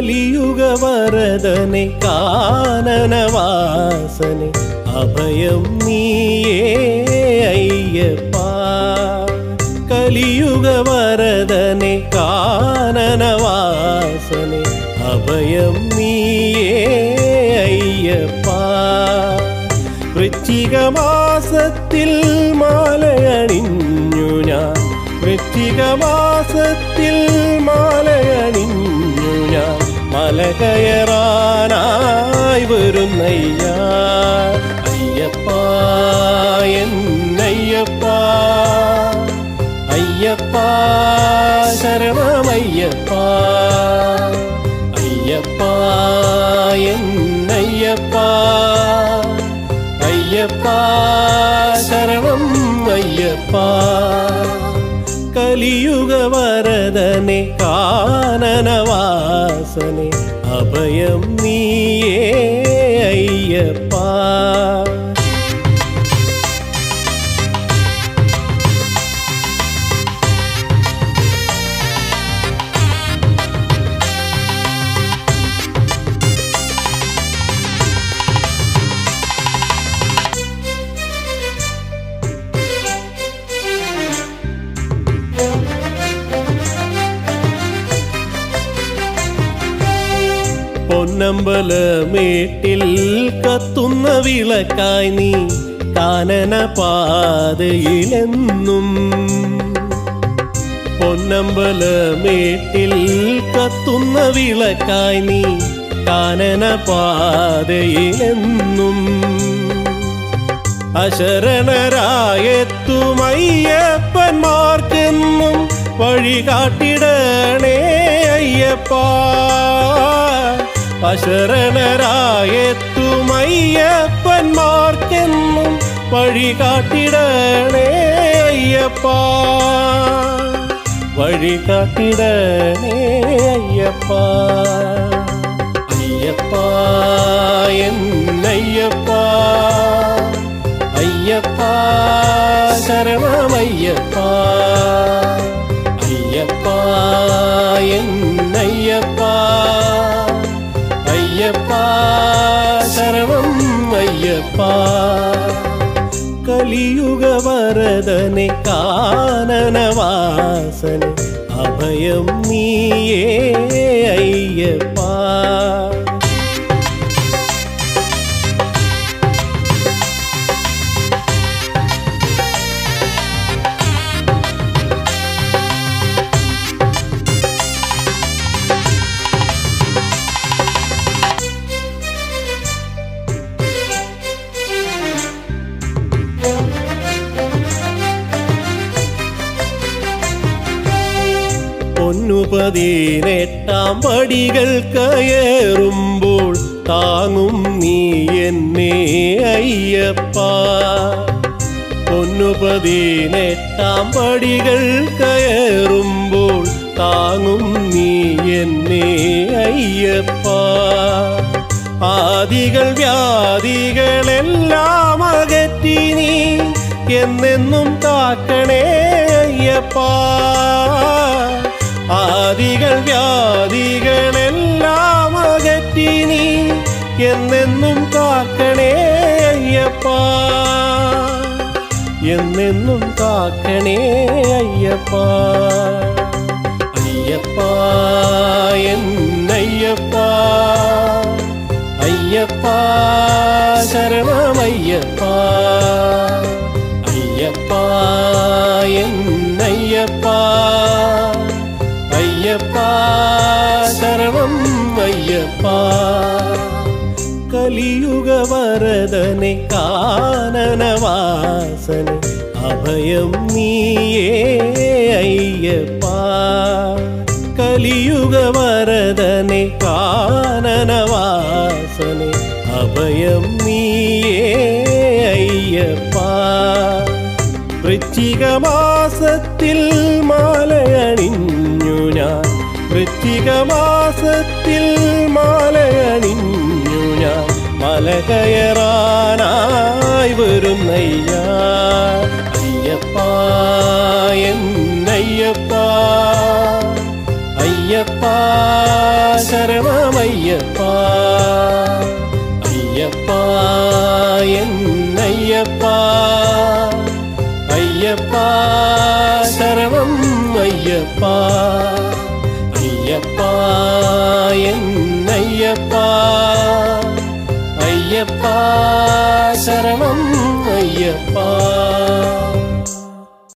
കലിയുഗ വരദനെ കാനനവാസനെ അഭയം നീയേ അയ്യപ്പ. കലിയുഗ വരദനെ കാനനവാസനെ അഭയം നീയേ അയ്യപ്പ. വൃശ്ചിക മാസത്തിൽ മാലയണിഞ്ഞു ഞാൻ, വൃശ്ചിക മാസത്തിൽ മാലയണിഞ്ഞു ഞാൻ, മല കയറാനായി വരുന്നയ്യ അയ്യപ്പ എന്നയ്യപ്പ. അയ്യപ്പ ശരണമയ്യപ്പ, അയ്യപ്പ എന്നയ്യപ്പ. അയ്യപ്പ ശരണം അയ്യപ്പ. കലിയുഗ വരദനെ കാനനവാസനെ അഭയം നീയേ അയ്യപ്പ. പൊന്നമ്പലമേട്ടിൽ കത്തുന്ന വിളക്കായി നീ കാനന പാതയിലെന്നും. പൊന്നമ്പലമേട്ടിൽ കത്തുന്ന വിളക്കായി നീ കാനന പാതയിലെന്നും. അശരണരായെത്തുമയ്യപ്പന്മാർക്കെന്നും വഴി കാട്ടിടണേ അയ്യപ്പ. അശരണരായെത്തുമയ്യപ്പന്മാർക്കെന്നും വഴി കാട്ടിടണേ അയ്യപ്പ. വഴി കാട്ടിടണേ അയ്യപ്പ. അയ്യപ്പ എന്നയ്യപ്പ. അയ്യപ്പ ശരണമയ്യപ്പ. അയ്യപ്പ എന്നയ്യപ്പ. അയ്യപ്പ ശരണം അയ്യപ്പ. കലിയുഗ വരദനെ കാനനവാസനെ അഭയം നീയേ അയ്യപ്പ. പൊന്നുപതിനെട്ടാം പടികൾ കയറുമ്പോൾ താങ്ങും നീ എന്നെ അയ്യപ്പ. പൊന്നുപതിനെട്ടാം പടികൾ കയറുമ്പോൾ താങ്ങും നീ എന്നെ അയ്യപ്പ. ആദികൾ വ്യാധികളെല്ലാം അകറ്റി നീ എന്നെന്നും കാക്കണേ അയ്യപ്പ. ആദികൾ വ്യാധികളെല്ലാം അകറ്റി നീ എന്നെന്നും കാക്കണേ അയ്യപ്പ. എന്നെന്നും കാക്കണേ അയ്യപ്പ. അയ്യപ്പ എന്നയ്യപ്പ. അയ്യപ്പ ശരണമയ്യപ്പ. അയ്യപ്പ എന്നയ്യപ്പ. അയ്യപ്പ ശരണം അയ്യപ്പ. കലിയുഗ വരദനെ കാനനവാസനെ അഭയം നീയേ അയ്യപ്പ. കലിയുഗ വരദനെ കാനനവാസനെ അഭയം നീയേ അയ്യപ്പ. വൃശ്ചിക മാസത്തിൽ മാലയണിഞ്ഞു ഞാൻ, വൃശ്ചിക മാസത്തിൽ മാലയണിഞ്ഞു ഞാൻ, മല കയറാനായി വരുന്നയ്യ അയ്യപ്പ എന്നയ്യപ്പ. അയ്യപ്പ ஐயப்பா சரணம் ஐயப்பா ஐயப்பா என் ஐயப்பா ஐயப்பா சரணம் ஐயப்பா ஐயப்பா என் ஐயப்பா ஐயப்பா சரணம் ஐயப்பா